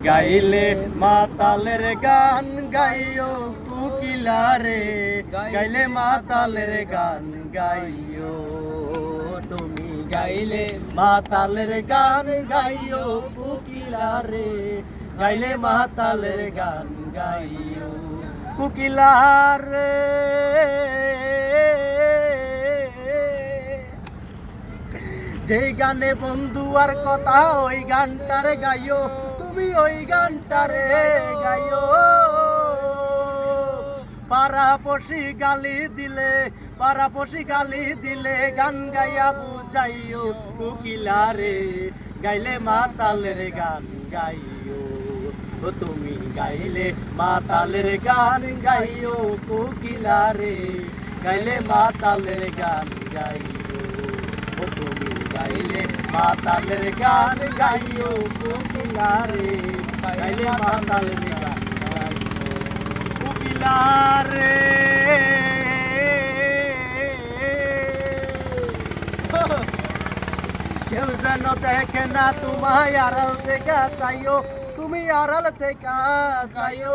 গাইলে মাতালের গান গাইও কোকিলা রে, গাইলে মাতালের গান গাইও তুমি, গাইলে মাতালের গান গাইও কোকিলা রে, গাইলে মাতালের গান গাইও কোকিলা রে। যে গানে বন্ধু আর কথা ওই গানটারে গাইও তুমি, ওই গানটারে গাইও। পাড়াপড়শি গালি দিলে, পাড়াপড়শি গালি দিলে গান গাইয়া বুঝাইও কোকিলা রে, গাইলে মাতালের গান গাইও তুমি, গাইলে মাতালের গান গাইও কোকিলা রে, গাইলে মাতালের গান গাইও তুমি, গাইলে মাতালের গান গাইও কোকিলা রে, গাইলে মাতালের গান গাইও কোকিলা রে। কেউ যেন দেখে না তোমায় আড়াল থেকে চাইও, তুমি আড়াল থেকে চাইও।